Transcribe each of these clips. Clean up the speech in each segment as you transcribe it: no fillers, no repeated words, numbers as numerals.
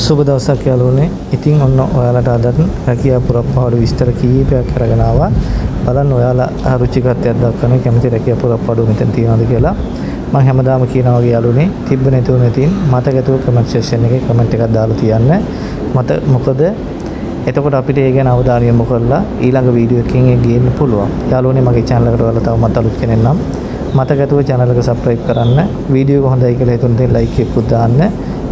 සුබ දවසක් යාළුවනේ. ඉතින් ඔන්න ඔයාලට අදත් රැකියා පුරප්පාඩු විස්තර කීපයක් අරගෙන ආවා. බලන්න ඔයාලා රුචිකත්වයක් දක්වන කැමති රැකියා පුරප්පාඩු මෙතන තියනවාද කියලා. මම හැමදාම කියනවා වගේ යාළුවනේ තිබ්බ නැතුව නැතිනම් මතකතුව කමෙන්ට් සෙක්ෂන් එකේ කමෙන්ට් එකක් දාලා තියන්න. මොකද එතකොට අපිට ඒ ගැන අවධානය යොමු කරලා ඊළඟ වීඩියෝ එකකින් ඒ ගේන්න පුළුවන්. යාළුවනේ මගේ channel එකට ඔයාලා තවමත් අලුත් කෙනෙක් නම් මතකතුව channel එක subscribe කරන්න. වීඩියෝ එක හොඳයි කියලා හිතුනොත් like එකක් දාන්න.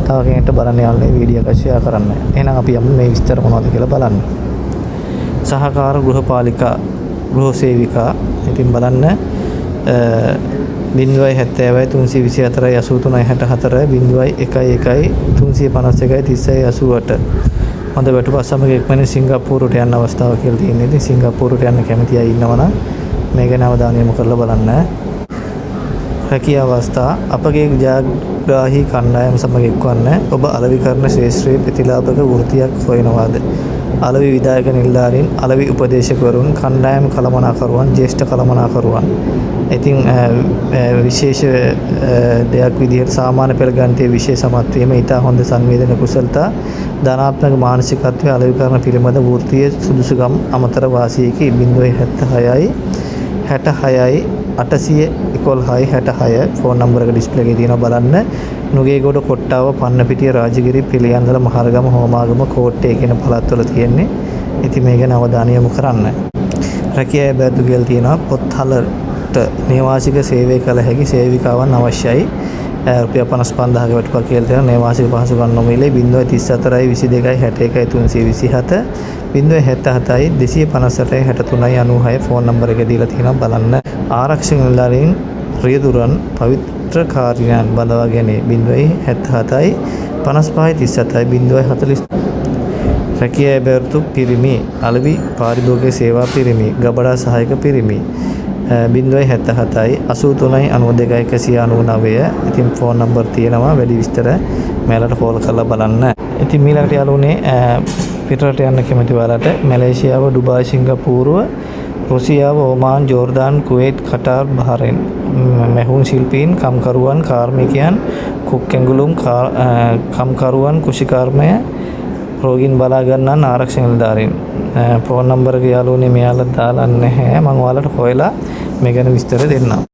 තව කෙනෙක්ට බලන්න යාළුවනේ වීඩියෝ එක share කරන්න. එහෙනම් අපි යමු මේ විස්තර මොනවද කියලා බලන්න. සහකාර ගෘහපාලිකා ගෘහ සේවිකා ඉතින් බලන්න 0.70 හොඳ වැටුපත් සමග එක්මැනි සිංගප්පූරුවට යන්න අවස්ථාව කියලා තියෙනවා. ඉතින් සිංගප්පූරුවට යන්න කැමති අය ඉන්නවනම් මේ ගැන අවධානය යොමු කරලා බලන්න. රැකියා අවස්ථා අපගේ ජාග්‍රාහී කණ්ඩායම සමග එක්වන්න. ඔබ අලෙවි කරන ශ්‍රේෂ්ඨ ප්‍රතිලාභක වෘත්තියක් හොයනවාද? අලෙවි විධායක නිලධාරීන්, අලෙවි උපදේශකවරුන්, කණ්ඩායම් කළමනාකරුවන්, ජ්‍යෙෂ්ඨ කළමනාකරුවන්. ඉතින් විශේෂ දෙයක් විදිහට සාමාන්‍ය පෙළ ගණිතයේ විශේෂ සමත් වීම, ඊට හොඳ සංවේදන කුසලතා, ධනාත්මක මානසිකත්වයේ අලෙවි කරන පිළිබඳ වෘත්තීය සුදුසුකම් අමතර වාසියකි 076 66 811 66 ෆෝන් නම්බර් එක ඩිස්ප්ලේ එකේ තියෙනවා බලන්න. නුගේගොඩ කොට්ටාව පන්නපිටිය රාජගිරි පිළියන්දල මහරගම හෝමාගම කෝට්ටේ කියන පළාත්වල තියෙන්නේ. ඉතින් මේ ගැන අවධානය යොමු කරන්න. රැකියා බැද්දු කියලා තියෙනවා. පොත්හලට නේවාසික සේවය කළ හැකි සේවිකාවන් අවශ්‍යයි. රුපියල් 55000ක වැටුපක් කියලා තියෙනවා. නේවාසික පහසුකම් නොමිලේ 034 22 61 327 077 258 63 96 ෆෝන් නම්බර එක දීලා තියෙනවා බලන්න. ආරක්ෂක නිලධාරීන් රියදුරන් පවිත්‍රකාරියන් බඳවා ගැනීම 077 55 37 040 රැකියා බැර්තු පිරිමි අලෙවි පාරිභෝගික සේවා පිරිමි ගබඩා සහායක පිරිමි 077 83 92 199 ඉතින් ෆෝන් නම්බර් තියෙනවා. වැඩි විස්තර මෙයාලට කෝල් කරලා බලන්න. ඉතින් ඊළඟට යාළුවනේ පිටරට යන්න කැමති ඔයාලට මැලේසියාව, ඩුබායි, සිංගප්පූරුව, රුසියාව, ඕමාන්, ජෝර්දාන්, කුවේට්, කටාර්, බහරයින් මැහුම් ශිල්පීන්, කම්කරුවන්, කාර්මිකයන්, කුක් ඇඟලුම් කම්කරුවන්, කුෂිකර්මය, රෝගීන් බලා ගන්නන්, ආරක්ෂක නිලධාරීන්. ෆෝන් නම්බර එක යාළුවනේ මෙයාලා දාලා නැහැ. මම ඔයාලට හොයලා මේ ගැන විස්තර දෙන්නම්.